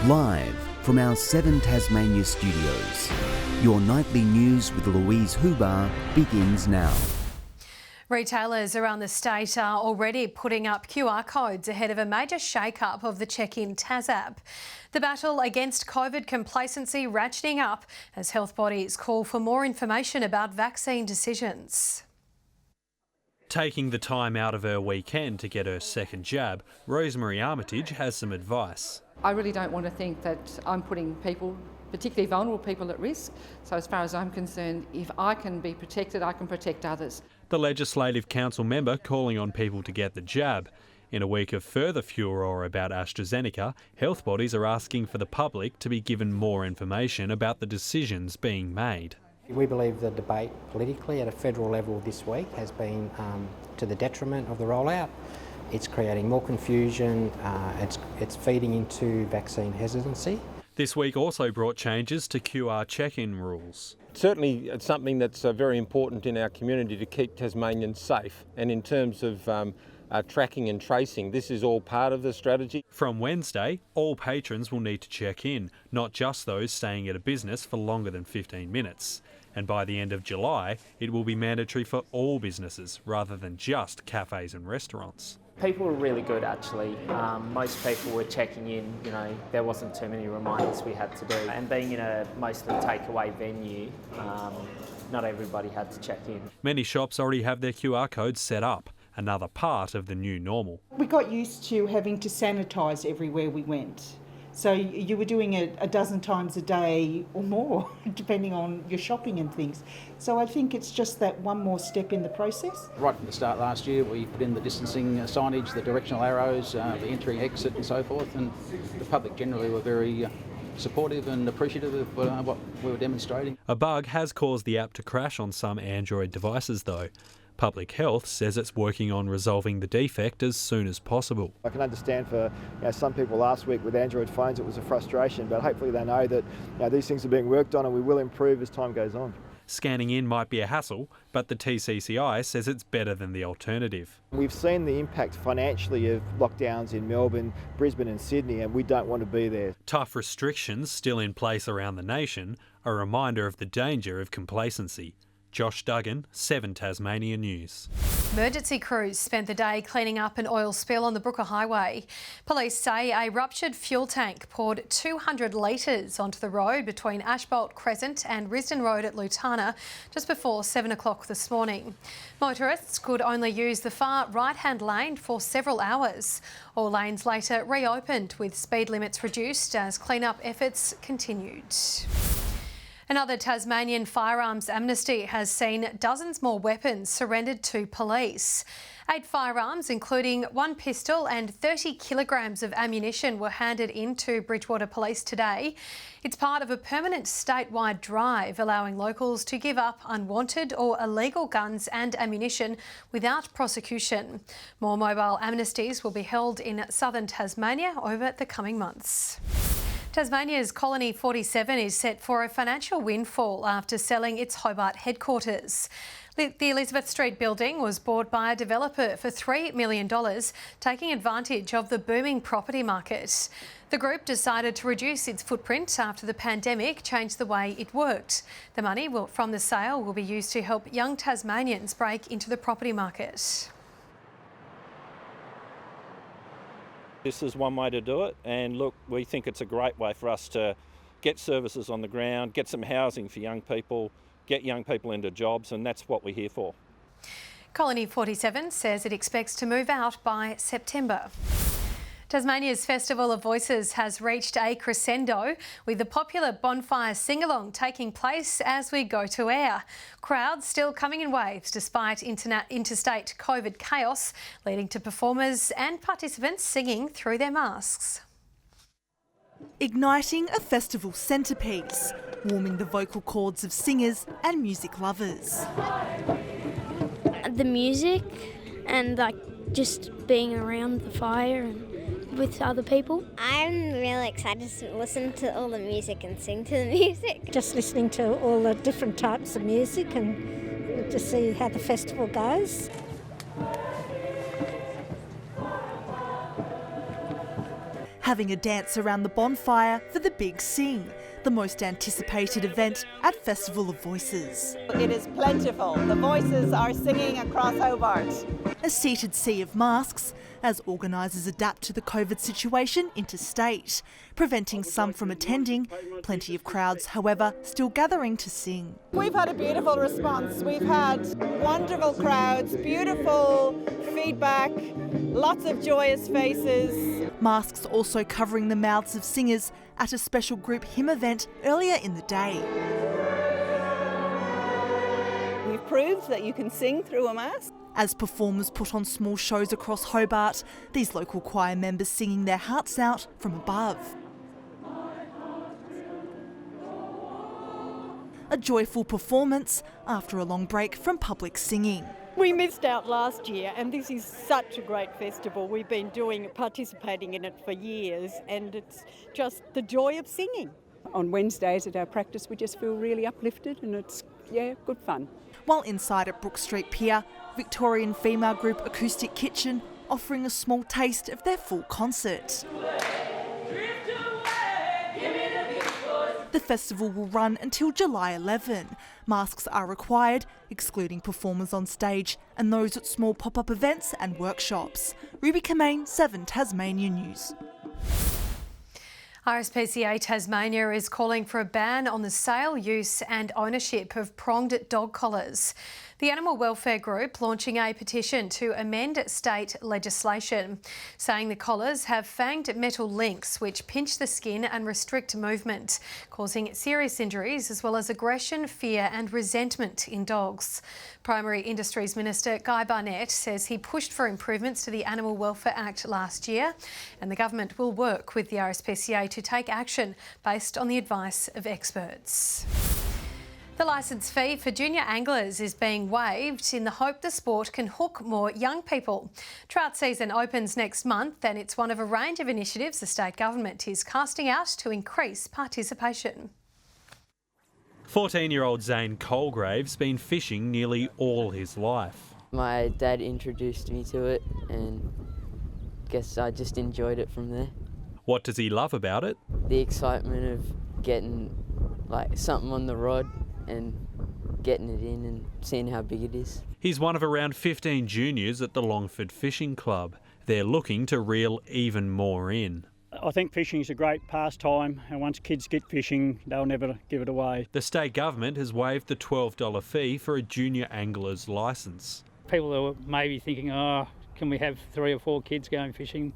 Live from our 7 Tasmania studios, your nightly news with Louise Hubar begins now. Retailers around the state are already putting up QR codes ahead of a major shake-up of the Check-In Tas app. The battle against COVID complacency ratcheting up as health bodies call for more information about vaccine decisions. Taking the time out of her weekend to get her second jab, Rosemary Armitage has some advice. I really don't want to think that I'm putting people, particularly vulnerable people, at risk. So as far as I'm concerned, if I can be protected, I can protect others. The Legislative Council member calling on people to get the jab. In a week of further furore about AstraZeneca, health bodies are asking for the public to be given more information about the decisions being made. We believe the debate politically at a federal level this week has been to the detriment of the rollout. It's creating more confusion, it's feeding into vaccine hesitancy. This week also brought changes to QR check-in rules. Certainly it's something that's very important in our community to keep Tasmanians safe, and in terms of tracking and tracing, this is all part of the strategy. From Wednesday, all patrons will need to check in, not just those staying at a business for longer than 15 minutes. And by the end of July, it will be mandatory for all businesses rather than just cafes and restaurants. People were really good actually. Most people were checking in, there wasn't too many reminders we had to do. And being in a mostly takeaway venue, not everybody had to check in. Many shops already have their QR codes set up, another part of the new normal. We got used to having to sanitise everywhere we went. So you were doing it a dozen times a day or more, depending on your shopping and things. So I think it's just that one more step in the process. Right from the start last year, we put in the distancing signage, the directional arrows, the entry, exit and so forth, and the public generally were very supportive and appreciative of what we were demonstrating. A bug has caused the app to crash on some Android devices though. Public Health says it's working on resolving the defect as soon as possible. I can understand for some people last week with Android phones it was a frustration, but hopefully they know that these things are being worked on and we will improve as time goes on. Scanning in might be a hassle, but the TCCI says it's better than the alternative. We've seen the impact financially of lockdowns in Melbourne, Brisbane and Sydney, and we don't want to be there. Tough restrictions still in place around the nation, a reminder of the danger of complacency. Josh Duggan, 7 Tasmania News. Emergency crews spent the day cleaning up an oil spill on the Brooker Highway. Police say a ruptured fuel tank poured 200 litres onto the road between Ashbolt Crescent and Risdon Road at Lutana just before 7 o'clock this morning. Motorists could only use the far right-hand lane for several hours. All lanes later reopened with speed limits reduced as clean-up efforts continued. Another Tasmanian firearms amnesty has seen dozens more weapons surrendered to police. 8 firearms, including 1 pistol and 30 kilograms of ammunition, were handed in to Bridgewater Police today. It's part of a permanent statewide drive allowing locals to give up unwanted or illegal guns and ammunition without prosecution. More mobile amnesties will be held in southern Tasmania over the coming months. Tasmania's Colony 47 is set for a financial windfall after selling its Hobart headquarters. The Elizabeth Street building was bought by a developer for $3 million, taking advantage of the booming property market. The group decided to reduce its footprint after the pandemic changed the way it worked. The money from the sale will be used to help young Tasmanians break into the property market. This is one way to do it, and look, we think it's a great way for us to get services on the ground, get some housing for young people, get young people into jobs, and that's what we're here for. Colony 47 says it expects to move out by September. Tasmania's Festival of Voices has reached a crescendo, with the popular bonfire sing-along taking place as we go to air. Crowds still coming in waves despite interstate COVID chaos, leading to performers and participants singing through their masks. Igniting a festival centrepiece, warming the vocal cords of singers and music lovers. The music and just being around the fire and with other people. I'm really excited to listen to all the music and sing to the music. Just listening to all the different types of music and to see how the festival goes. having a dance around the bonfire for the Big Sing, the most anticipated event at Festival of Voices. It is plentiful. The voices are singing across Hobart. A seated sea of masks as organisers adapt to the COVID situation interstate, preventing some from attending. Plenty of crowds, however, still gathering to sing. We've had a beautiful response. We've had wonderful crowds, beautiful feedback, lots of joyous faces. Masks also covering the mouths of singers at a special group hymn event earlier in the day. We've proved that you can sing through a mask. As performers put on small shows across Hobart, these local choir members singing their hearts out from above. A joyful performance after a long break from public singing. We missed out last year, and this is such a great festival. We've been participating in it for years, and it's just the joy of singing. On Wednesdays at our practice, we just feel really uplifted, and it's, good fun. While inside at Brook Street Pier, Victorian female group Acoustic Kitchen offering a small taste of their full concert. The festival will run until July 11. Masks are required, excluding performers on stage and those at small pop-up events and workshops. Ruby COMMANE, 7 Tasmania News. RSPCA Tasmania is calling for a ban on the sale, use and ownership of pronged dog collars. The animal welfare group launching a petition to amend state legislation, saying the collars have fanged metal links which pinch the skin and restrict movement, causing serious injuries as well as aggression, fear and resentment in dogs. Primary Industries Minister Guy Barnett says he pushed for improvements to the Animal Welfare Act last year, and the government will work with the RSPCA to take action based on the advice of experts. The licence fee for junior anglers is being waived in the hope the sport can hook more young people. Trout season opens next month and it's one of a range of initiatives the state government is casting out to increase participation. 14-year-old ZANE Colgrave's been fishing nearly all his life. My dad introduced me to it and guess I just enjoyed it from there. What does he love about it? The excitement of getting something on the rod and getting it in and seeing how big it is. He's one of around 15 juniors at the Longford Fishing Club. They're looking to reel even more in. I think fishing is a great pastime, and once kids get fishing, they'll never give it away. The state government has waived the $12 fee for a junior angler's licence. People are maybe thinking, can we have 3 or 4 kids going fishing?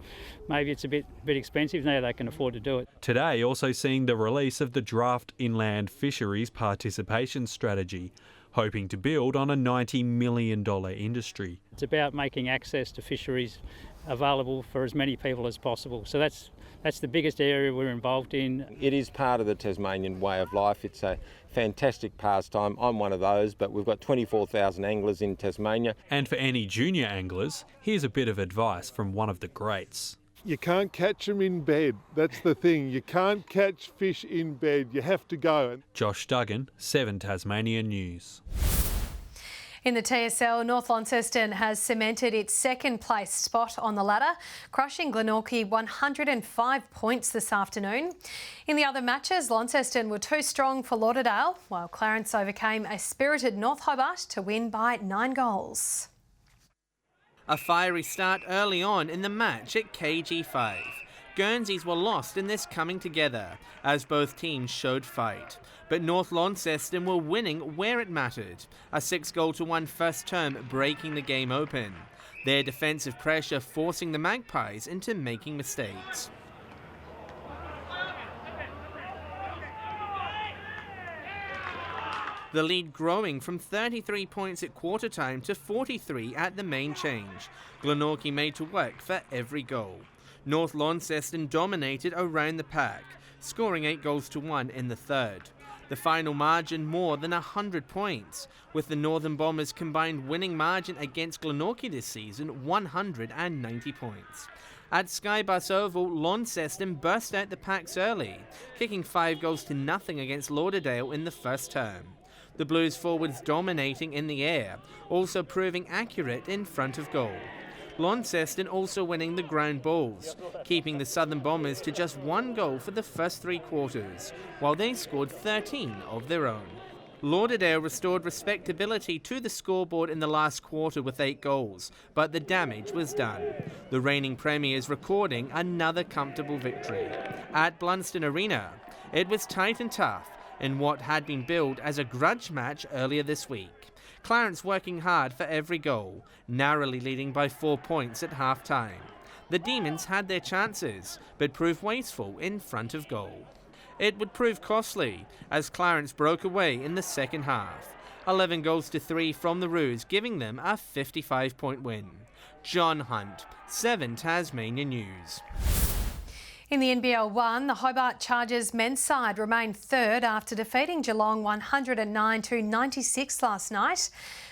Maybe it's a bit expensive. Now they can afford to do it. Today also seeing the release of the draft inland fisheries participation strategy, hoping to build on a $90 million industry. It's about making access to fisheries available for as many people as possible. So that's the biggest area we're involved in. It is part of the Tasmanian way of life. It's a fantastic pastime. I'm one of those, but we've got 24,000 anglers in Tasmania. And for any junior anglers, here's a bit of advice from one of the greats. You can't catch them in bed. That's the thing. You can't catch fish in bed. You have to go. Josh Duggan, 7 Tasmania News. In the TSL, North Launceston has cemented its second place spot on the ladder, crushing Glenorchy 105 points this afternoon. In the other matches, Launceston were too strong for Lauderdale, while Clarence overcame a spirited North Hobart to win by 9 goals. A fiery start early on in the match at KG5. Guernseys were lost in this coming together, as both teams showed fight. But North Launceston were winning where it mattered, a 6-1 first term breaking the game open. Their defensive pressure forcing the Magpies into making mistakes. The lead growing from 33 points at quarter time to 43 at the main change. Glenorchy made to work for every goal. North Launceston dominated around the pack, scoring 8-1 in the third. The final margin more than 100 points, with the Northern Bombers' combined winning margin against Glenorchy this season 190 points. At Skybus Oval, Launceston burst out the packs early, kicking 5-0 against Lauderdale in the first term. The Blues forwards dominating in the air, also proving accurate in front of goal. Launceston also winning the ground balls, keeping the Southern Bombers to just 1 goal for the first 3 quarters, while they scored 13 of their own. Lauderdale restored respectability to the scoreboard in the last quarter with 8 goals, but the damage was done. The reigning premiers recording another comfortable victory. At Blunston Arena, it was tight and tough in what had been billed as a grudge match earlier this week. Clarence working hard for every goal, narrowly leading by 4 points at half-time. The Demons had their chances, but proved wasteful in front of goal. It would prove costly, as Clarence broke away in the second half. 11 goals to 3 from the Roos, giving them a 55-point win. John Hunt, 7 Tasmanian News. In the NBL 1, the Hobart Chargers men's side remained third after defeating Geelong 109-96 last night.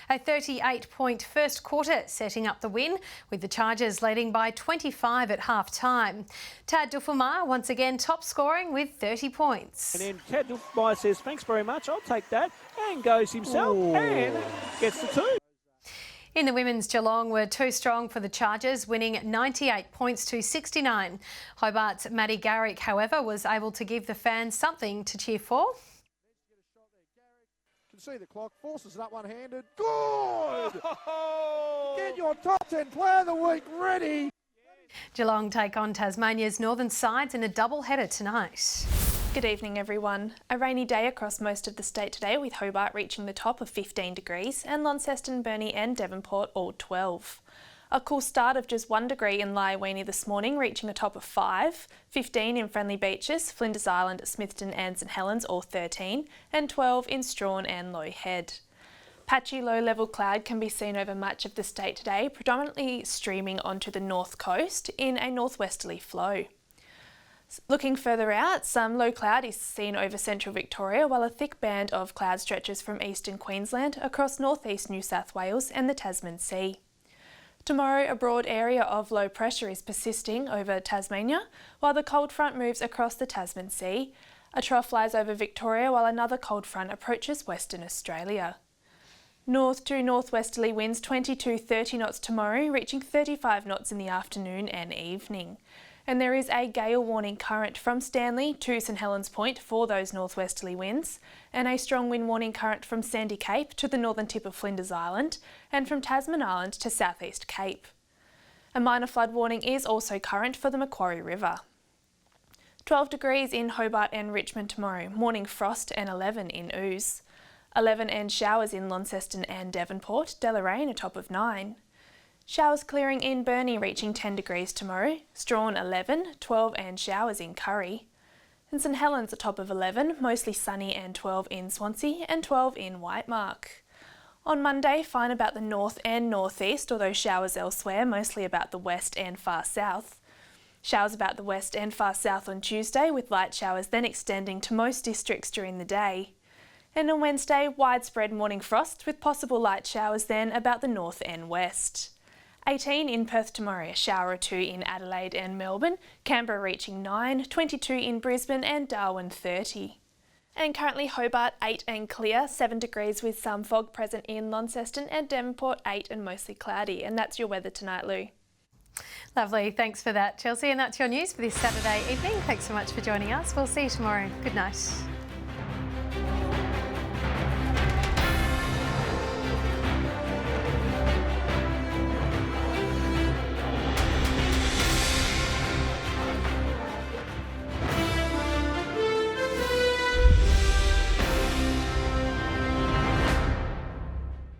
A 38-point first quarter setting up the win, with the Chargers leading by 25 at half-time. Tad Duffelmar once again top scoring with 30 points. And then Tad Duffelmar says, thanks very much, I'll take that, and goes himself and gets the 2. In the women's, Geelong were too strong for the Chargers, winning 98 points to 69. Hobart's Maddie Garrick, however, was able to give the fans something to cheer for. Can see the clock, forces it up one-handed. Good! Get your top 10 player of the week ready! Geelong take on Tasmania's northern sides in a double-header tonight. Good evening, everyone. A rainy day across most of the state today, with Hobart reaching the top of 15 degrees and Launceston, Burnie and Devonport all 12. A cool start of just 1 degree in Lyowini this morning, reaching a top of 5, 15 in Friendly Beaches, Flinders Island, Smithton and St Helens all 13, and 12 in Strawn and Low Head. Patchy low-level cloud can be seen over much of the state today, predominantly streaming onto the north coast in a northwesterly flow. Looking further out, some low cloud is seen over central Victoria, while a thick band of cloud stretches from eastern Queensland across northeast New South Wales and the Tasman Sea. Tomorrow, a broad area of low pressure is persisting over Tasmania, while the cold front moves across the Tasman Sea. A trough lies over Victoria, while another cold front approaches Western Australia. North to northwesterly winds 20 to 30 knots tomorrow, reaching 35 knots in the afternoon and evening. And there is a gale warning current from Stanley to St Helens Point for those northwesterly winds, and a strong wind warning current from Sandy Cape to the northern tip of Flinders Island, and from Tasman Island to Southeast Cape. A minor flood warning is also current for the Macquarie River. 12 degrees in Hobart and Richmond tomorrow, morning frost and 11 in Ooze. 11 and showers in Launceston and Devonport, Deloraine a top of 9. Showers clearing in Burnie, reaching 10 degrees tomorrow, Strawn 11, 12 and showers in Curry. And St Helens a top of 11, mostly sunny and 12 in Swansea and 12 in Whitemark. On Monday, fine about the north and northeast, although showers elsewhere, mostly about the west and far south. Showers about the west and far south on Tuesday, with light showers then extending to most districts during the day. And on Wednesday, widespread morning frost with possible light showers then about the north and west. 18 in Perth tomorrow, a shower or 2 in Adelaide and Melbourne, Canberra reaching 9, 22 in Brisbane and Darwin 30. And currently Hobart 8 and clear, 7 degrees with some fog present in Launceston, and Devonport 8 and mostly cloudy. And that's your weather tonight, Lou. Lovely, thanks for that, Chelsea. And that's your news for this Saturday evening. Thanks so much for joining us. We'll see you tomorrow. Good night.